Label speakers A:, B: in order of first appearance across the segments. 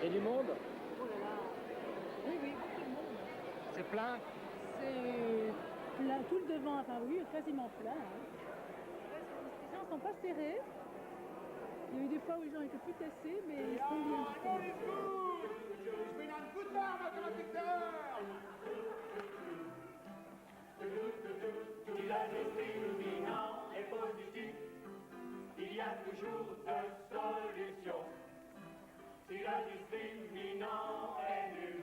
A: Et du monde?
B: Oh là là. Oui, oui, beaucoup de monde.
A: C'est plein?
B: C'est plein, tout le devant, enfin oui, quasiment plein. Hein. Les gens ne sont pas serrés. Il y a eu des fois où les gens étaient plus cassés, mais ils sont bien.
C: Ich bin ein guter Mathematiker!
D: Si le discriminant est positif, il y a toujours deux solutions. Si le discriminant est nul,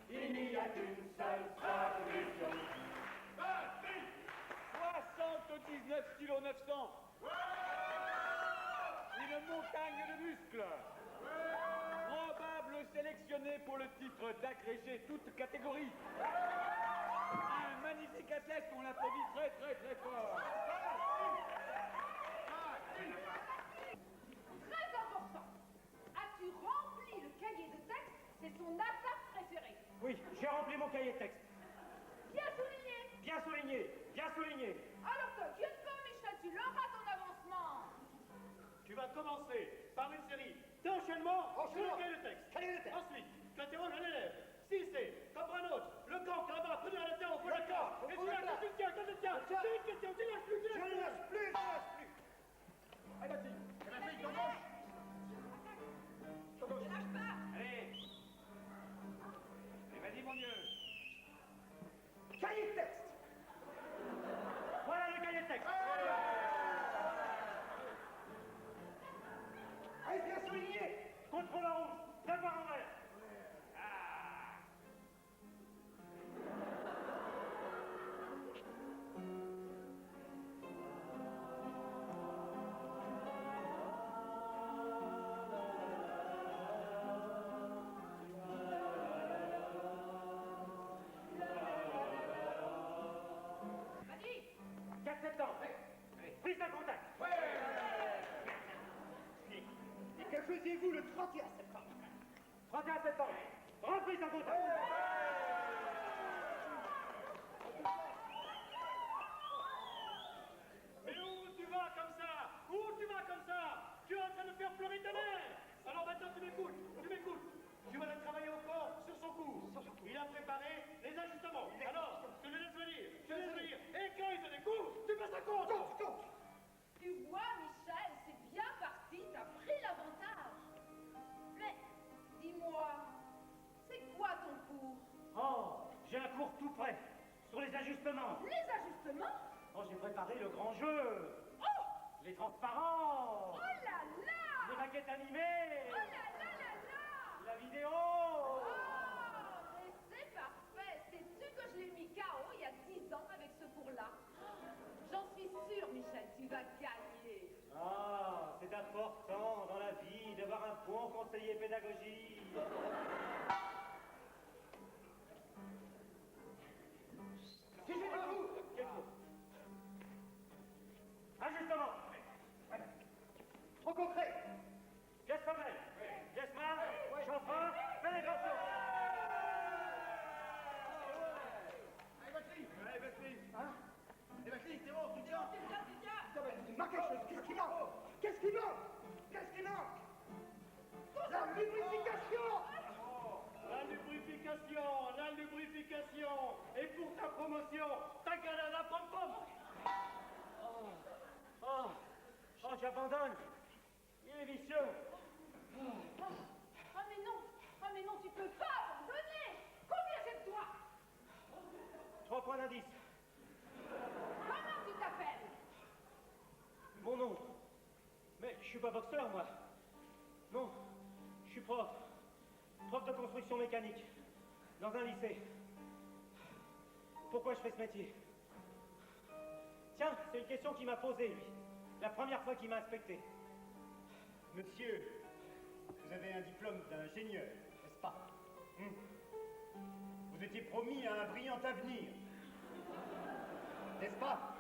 D: il n'y a qu'une seule solution.
E: 79 kg 900. Une montagne de muscles. Probable sélectionné pour le titre d'agrégé toute catégorie. Un magnifique athlète, on l'applaudit très très très fort.
F: Très important. As-tu rempli le cahier de texte? C'est son attaque préférée.
G: Oui, j'ai rempli mon cahier de texte.
F: Bien souligné.
G: Bien souligné, bien souligné.
F: Alors que Dieu te comme Michel, tu l'auras ton avancement.
E: Tu vas commencer par une série d'enchaînements sur le cahier de texte. Ensuite, tu interroges un élève. Si c'est, comme un autre, le camp là-bas, prenez à la terre au fond de la carte. Et tu lâches, tu tiens, c'est une question, tu lâches plus, tu lâches plus. Allez, vas-y. Ton gauche.
F: Ne lâche pas.
E: Allez. Allez, vas-y, mon Dieu.
G: Cahier de texte. Voilà le cahier de texte. Allez, bien souligné. Contrôle en rouge, devoir en vert.
F: Vas-y.
G: 4 septembre. Prise de contact.
C: Et que faisiez-vous le 31 septembre?
G: 31 septembre. Reprise en contact.
E: Mais où tu vas comme ça? Où tu vas comme ça? Tu es en train de faire pleurer ta mère. Alors maintenant tu m'écoutes. Tu vas le travailler au corps sur son cou. Il a préparé les ajustements. Alors, je le laisse venir. Et quand il te découvre, tu passes à compte.
F: Tu vois, Michel, c'est bien parti, t'as pris l'avantage. Mais, dis-moi, c'est quoi ton cours?
G: Oh, j'ai un cours tout prêt. Sur les ajustements.
F: Les ajustements?
G: Oh, j'ai préparé le grand jeu.
F: Oh!
G: Les transparents.
F: Oh là là!
G: Les maquettes animées.
F: Oh là là là là!
G: La vidéo.
F: Oh! Mais c'est parfait! Sais-tu que je l'ai mis KO il y a 10 ans avec ce cours-là? J'en suis sûre, Michel, tu vas gagner.
G: Ah, c'est important dans la vie d'avoir un bon conseiller pédagogique.
C: Si j'ai pas vous!
G: Ajustement.
C: Trop concret!
G: Pièce femelle. Pièce mâle. Chauffeur. Pénétration.
C: Allez, Batterie! Hein? Et Batterie, c'est bon, tu tiens! Qu'est-ce qui manque? La lubrification!
E: La lubrification. Et pour ta promotion, ta galère à pom-pom.
G: Oh, j'abandonne. Il est vicieux.
F: Oh mais non, tu peux pas abandonner. Combien j'ai de toi?
G: 3 points d'indice.
F: Comment tu t'appelles?
G: Mon nom. Mais je suis pas boxeur, moi. Non, je suis prof. Prof de construction mécanique. Dans un lycée. Pourquoi je fais ce métier? Tiens, c'est une question qu'il m'a posée, lui. La première fois qu'il m'a inspecté.
C: Monsieur, vous avez un diplôme d'ingénieur, n'est-ce pas? Vous étiez promis à un brillant avenir, n'est-ce pas?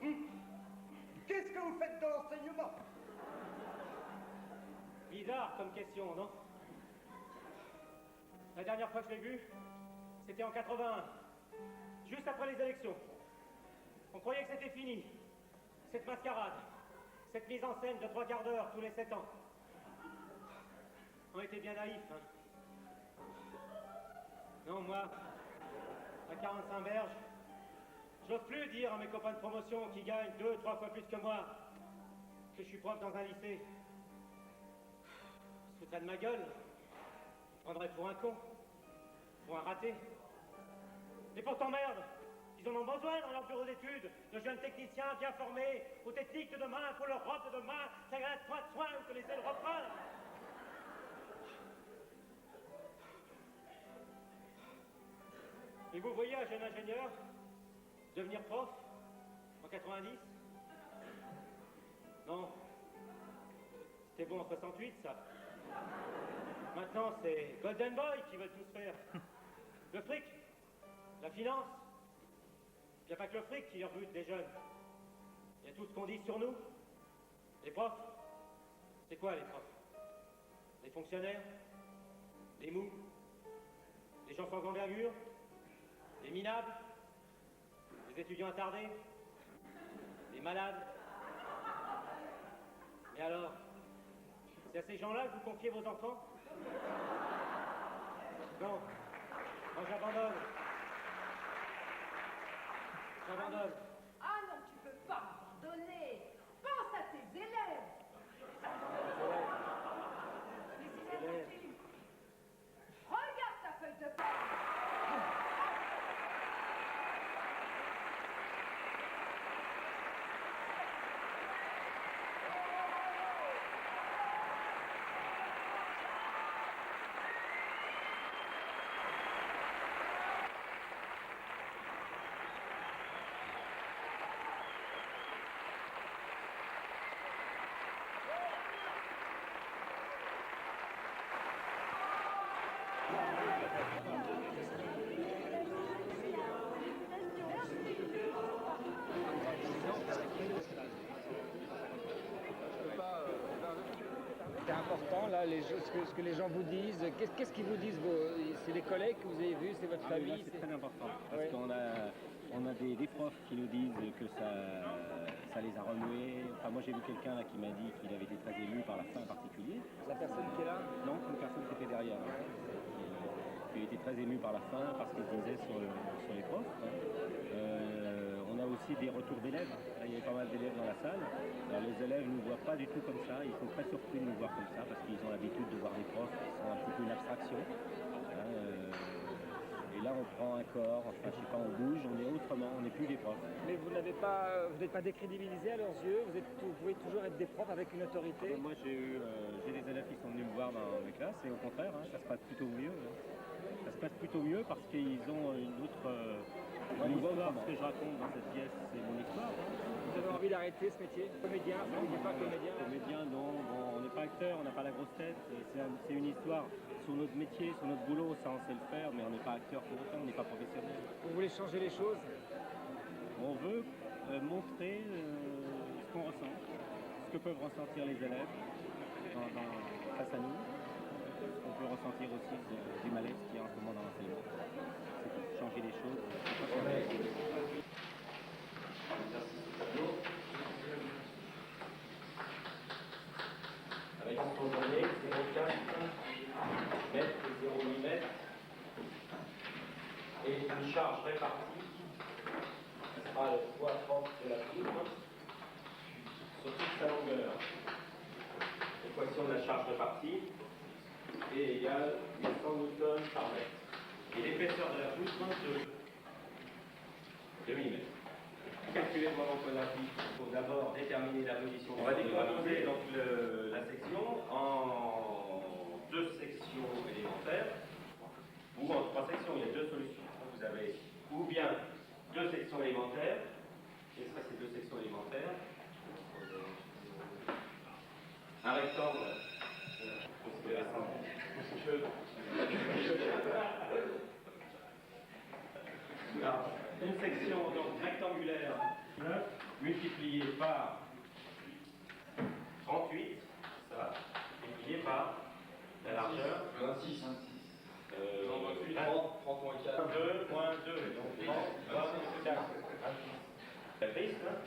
C: Qu'est-ce que vous faites dans l'enseignement?
G: Bizarre comme question, non? La dernière fois que je l'ai vu, c'était en 81. Juste après les élections. On croyait que c'était fini. Cette mascarade. Cette mise en scène de 3 quarts d'heure tous les 7 ans. On été bien naïf, hein. Non, moi, à 45 berges, j'ose plus dire à mes copains de promotion qui gagnent 2, 3 fois plus que moi que je suis prof dans un lycée. Ils se foutraient de ma gueule. Ils prendraient pour un con, pour un raté. Et pourtant, merde, ils en ont besoin dans leur bureau d'études de jeunes techniciens bien formés aux techniques de demain pour leur robe de demain. Ça gagne point de soin, vous connaissez le refrain. Et vous voyez un jeune ingénieur devenir prof en 90? Non. C'était bon en 68, ça. Maintenant, c'est Golden Boy qui veut tous faire. Le fric, la finance. Il n'y a pas que le fric qui rebute les jeunes. Il y a tout ce qu'on dit sur nous. Les profs. C'est quoi les profs? Les fonctionnaires? Les mous? Les gens sans envergure? Les minables? Les étudiants attardés? Les malades? Et alors? C'est à ces gens-là que vous confiez vos enfants? Non. Moi j'abandonne. J'abandonne.
F: Ah non, tu peux pas abandonner. Pense à tes élèves. Les élèves. Regarde ta feuille de papier.
A: C'est important, là, ce que les gens vous disent. Qu'est-ce qu'ils vous disent? C'est les collègues que vous avez vus, c'est votre famille?
H: C'est très important, parce qu'on a des profs qui nous disent que ça les a remués. Enfin, moi j'ai vu quelqu'un là qui m'a dit qu'il avait été très ému par la fin en particulier.
A: La personne qui est là?
H: Non, une personne qui était derrière. Qui a été très ému par la fin, parce qu'il disait sur les profs. On a aussi des retours d'élèves. Là, il y avait pas mal d'élèves dans la salle. Alors, les élèves ne nous voient pas du tout comme ça. Ils sont très surpris de nous voir comme ça parce qu'ils ont l'habitude de voir des profs qui sont un petit peu une abstraction. Et là, on prend un corps, enfin, je sais pas, on bouge, on est autrement, on n'est plus des profs.
A: Mais vous n'êtes pas décrédibilisé à leurs yeux, vous pouvez toujours être des profs avec une autorité.
H: Moi, j'ai des élèves qui sont venus me voir dans mes classes et au contraire, hein, ça se passe plutôt mieux. Ça se passe plutôt mieux parce qu'ils ont une autre histoire. Ce que je raconte dans cette pièce, c'est mon histoire.
A: Vous avez envie d'arrêter ce métier? Comédien? Non, vous n'êtes pas comédien?
H: Comédien, non. Bon, on n'est pas acteur, on n'a pas la grosse tête. C'est une histoire sur notre métier, sur notre boulot, ça on sait le faire, mais on n'est pas acteur pour autant, on n'est pas professionnel.
A: Vous voulez changer les choses?
H: On veut montrer ce qu'on ressent, ce que peuvent ressentir les élèves face à nous. On peut ressentir aussi du malaise qu'il y a en ce moment dans l'enseignement. C'est pour changer les choses.
I: Avec un coordonné 0,4 mètres et 0,8 mètres et une charge répartie qui sera le poids force de la poudre sur toute sa longueur. L'équation de la charge répartie est égale à 100 newtons par mètre. Et l'épaisseur de la poudre de 2 mm. Calculer le moment quadratique, il faut d'abord déterminer la position. On va décomposer donc la section en 2 sections élémentaires ou en 3 sections. Il y a 2 solutions. Vous avez ou bien 2 sections élémentaires, et ça c'est 2 sections élémentaires. Un rectangle, considéré une section donc rectangulaire multipliée par 38, ça, multiplié par la largeur 26. 30 moins 4. 2 moins 2, donc 30, 24. La piste, hein?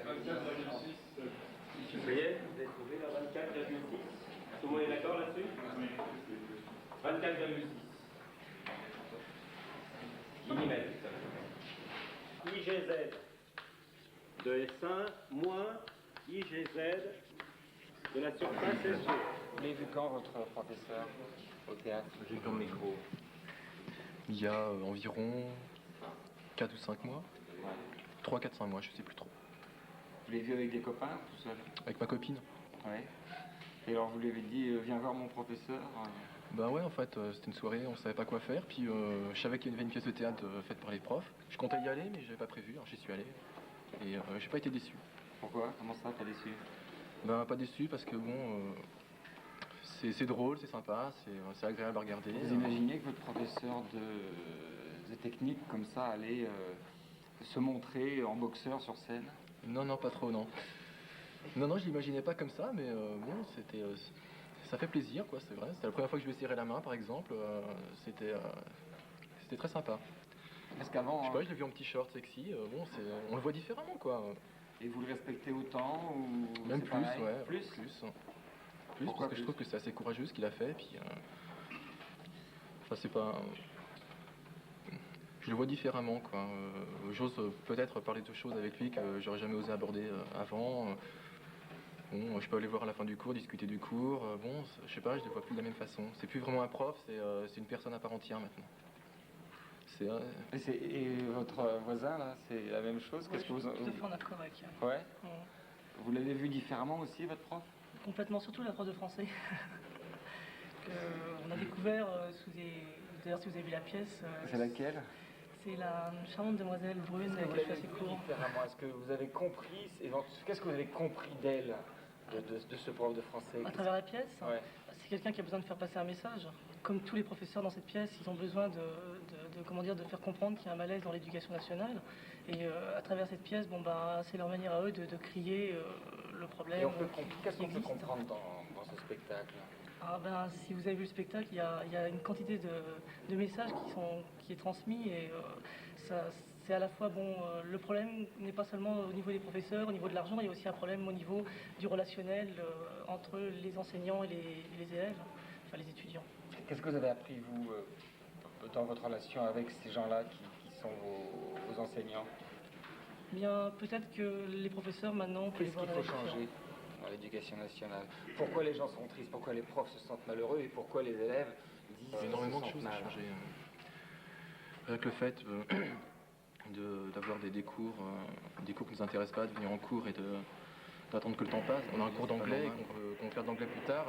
I: 24,6. Vous voyez, vous avez trouvé là-bas. 24,6. Millimètres.
G: IGZ de S1 moins IGZ de la surface SG.
A: Vous l'avez vu quand, votre professeur, au théâtre?
H: J'ai dans le micro. Il y a environ 4 ou 5 mois. 3, 4, 5 mois, je sais plus trop.
A: Vous l'avez vu avec des copains, tout seul?
H: Avec ma copine.
A: Ouais. Et alors vous lui avez dit, viens voir mon professeur?
H: Bah ouais, en fait, c'était une soirée, on savait pas quoi faire. Puis je savais qu'il y avait une pièce de théâtre faite par les profs. Je comptais y aller, mais j'avais pas prévu, alors j'y suis allé. Et j'ai pas été déçu.
A: Pourquoi? Comment ça, pas déçu?
H: Ben pas déçu parce que bon, c'est drôle, c'est sympa, c'est agréable à regarder.
A: Vous imaginez que votre professeur de technique, comme ça, allait se montrer en boxeur sur scène?
H: Non, non, pas trop, non. Non, je l'imaginais pas comme ça, mais bon, c'était... ça fait plaisir, quoi, c'est vrai. C'était la première fois que je lui ai serré la main, par exemple. C'était très sympa.
A: Parce qu'avant...
H: Je sais pas, je l'ai vu en petit short sexy. Bon, on le voit différemment, quoi.
A: Et vous le respectez autant ou
H: même
A: c'est
H: plus,
A: pareil?
H: ouais.
A: Plus
H: Pourquoi parce que je trouve que c'est assez courageux ce qu'il a fait. Puis, enfin, c'est pas... Je le vois différemment, quoi. J'ose peut-être parler de choses avec lui que j'aurais jamais osé aborder avant. Bon, je peux aller voir à la fin du cours, discuter du cours. Bon, je sais pas, je le vois plus de la même façon. C'est plus vraiment un prof, c'est une personne à part entière maintenant.
A: Et votre voisin, là, c'est la même chose?
J: Qu'est-ce que vous... Tout à fait en accord avec.
A: Ouais. Vous l'avez vu différemment aussi, votre prof?
J: Complètement, surtout la prof de français. On a découvert sous des... D'ailleurs, si vous avez vu la pièce...
A: c'est laquelle?
J: C'est la charmante demoiselle brune avec les cheveux assez courts.
A: Est-ce que vous avez compris... Qu'est-ce que vous avez compris d'elle, de ce prof de français?
J: À travers la pièce,
A: ouais.
J: C'est quelqu'un qui a besoin de faire passer un message. Comme tous les professeurs dans cette pièce, ils ont besoin de faire comprendre qu'il y a un malaise dans l'éducation nationale. Et à travers cette pièce, bon, ben, c'est leur manière à eux de crier le problème.
A: Qu'est-ce qu'on peut comprendre dans ce spectacle?
J: Ah ben, si vous avez vu le spectacle, il y a une quantité de messages qui est transmis et c'est à la fois, bon, le problème n'est pas seulement au niveau des professeurs, au niveau de l'argent, il y a aussi un problème au niveau du relationnel entre les enseignants et les élèves, enfin les étudiants.
A: Qu'est-ce que vous avez appris, vous, dans votre relation avec ces gens-là qui sont vos enseignants?
J: Bien, peut-être que les professeurs, maintenant,
A: qu'est-ce qu'il faut changer dans l'éducation nationale? Pourquoi les gens sont tristes? Pourquoi les profs se sentent malheureux? Et pourquoi les élèves disent...
H: Il y a énormément de choses à changer. Avec le fait d'avoir des cours qui ne nous intéressent pas, de venir en cours et d'attendre que le temps passe. On a un cours d'anglais et qu'on fait d'anglais plus tard.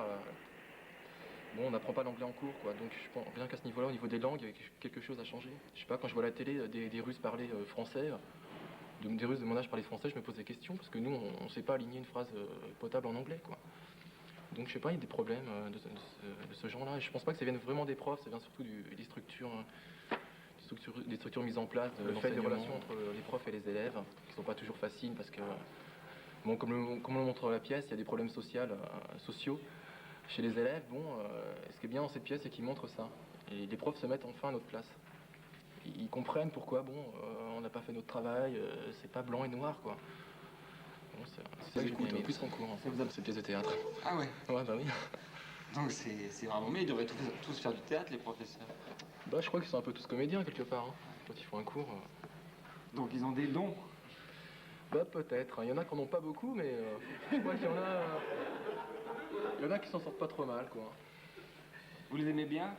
H: Bon, on n'apprend pas l'anglais en cours, quoi. Donc je pense bien qu'à ce niveau-là, au niveau des langues, il y a quelque chose à changer. Je sais pas, quand je vois à la télé des Russes parler français, des Russes de mon âge parler français, je me pose des questions, parce que nous, on ne sait pas aligner une phrase potable en anglais, quoi. Donc je sais pas, il y a des problèmes de ce genre-là. Et je pense pas que ça vienne vraiment des profs, ça vient surtout des structures mises en place, le fait des relations entre les profs et les élèves, qui sont pas toujours faciles, parce que, bon, comme le montre la pièce, il y a des problèmes sociaux chez les élèves. Bon, ce qui est bien dans cette pièce, c'est qu'ils montrent ça. Et les profs se mettent enfin à notre place. Ils comprennent pourquoi, bon, on n'a pas fait notre travail, c'est pas blanc et noir, quoi. Bon, c'est ça que j'écoute le plus en cours, cette pièce de théâtre.
A: Ah ouais?
H: Ouais, bah oui.
A: Donc c'est vraiment mieux, ils devraient tous faire du théâtre, les professeurs.
H: Bah je crois qu'ils sont un peu tous comédiens, quelque part, hein, quand ils font un cours.
A: Donc ils ont des dons?
H: Bah peut-être, il y en a qui en ont pas beaucoup, mais je crois qu'il y en a... Il y en a qui s'en sortent pas trop mal, quoi.
A: Vous les aimez bien?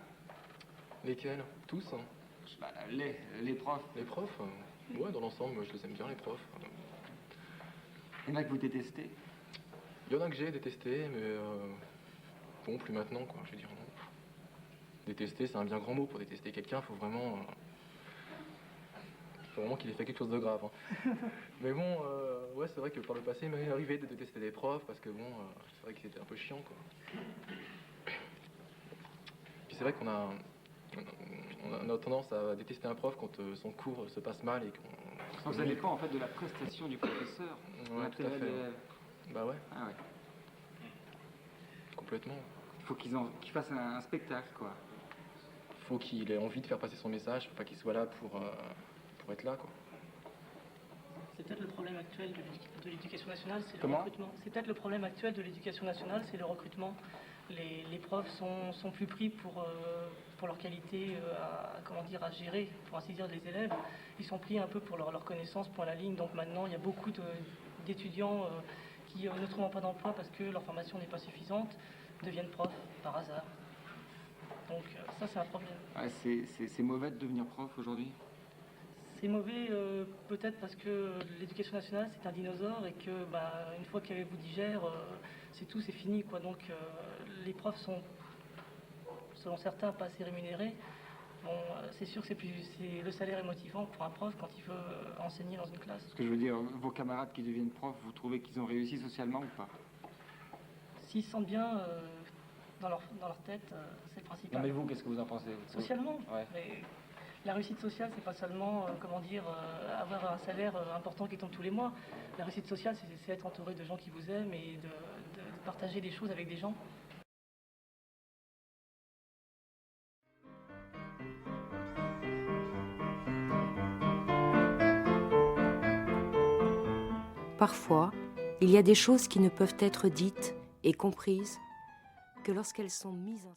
H: Lesquels? Tous, hein.
A: Bah, les profs.
H: Les profs? Ouais, dans l'ensemble, moi je les aime bien, les profs.
A: Il y en a que vous détestez?
H: Il y en a que j'ai détesté, mais bon, plus maintenant, quoi, je veux dire, non. Détester, c'est un bien grand mot. Pour détester quelqu'un, faut vraiment qu'il ait fait quelque chose de grave, hein. Mais bon, ouais, c'est vrai que par le passé, il m'est arrivé de détester des profs, parce que bon, c'est vrai que c'était un peu chiant, quoi. Puis c'est vrai qu'on a tendance à détester un prof quand son cours se passe mal et qu'on...
A: Ça dépend en fait de la prestation du professeur.
H: Ouais, tout à fait. Bah ouais.
A: Ah ouais.
H: Complètement.
A: Il faut qu'il fasse un spectacle, quoi.
H: Il faut qu'il ait envie de faire passer son message, faut pas qu'il soit là pour être là, quoi.
J: C'est peut-être le problème actuel de l'éducation nationale, c'est le
A: Comment?
J: recrutement. C'est peut-être le problème actuel de l'éducation nationale, c'est le recrutement. les profs sont plus pris pour leur qualité à gérer, pour ainsi dire, les élèves. Ils sont pris un peu pour leur connaissance, point à la ligne. Donc maintenant, il y a beaucoup d'étudiants qui, ne trouvant pas d'emploi parce que leur formation n'est pas suffisante, deviennent profs par hasard. Donc ça, c'est un problème.
K: Ah, c'est mauvais de devenir prof aujourd'hui?
J: C'est mauvais peut-être parce que l'éducation nationale, c'est un dinosaure et que une fois qu'elle vous digère, c'est tout, c'est fini, quoi. Donc les profs sont, selon certains, pas assez rémunérés. Bon, c'est sûr que le salaire est motivant pour un prof quand il veut enseigner dans une classe.
K: Ce que je veux dire, vos camarades qui deviennent profs, vous trouvez qu'ils ont réussi socialement ou pas?
J: S'ils se sentent bien dans leur tête, c'est le principal.
A: Non mais vous, qu'est-ce que vous en pensez?
J: Socialement,
A: ouais.
J: Mais la réussite sociale, c'est pas seulement, avoir un salaire important qui tombe tous les mois. La réussite sociale, c'est être entouré de gens qui vous aiment et de partager des choses avec des gens.
L: Parfois, il y a des choses qui ne peuvent être dites et comprises que lorsqu'elles sont mises en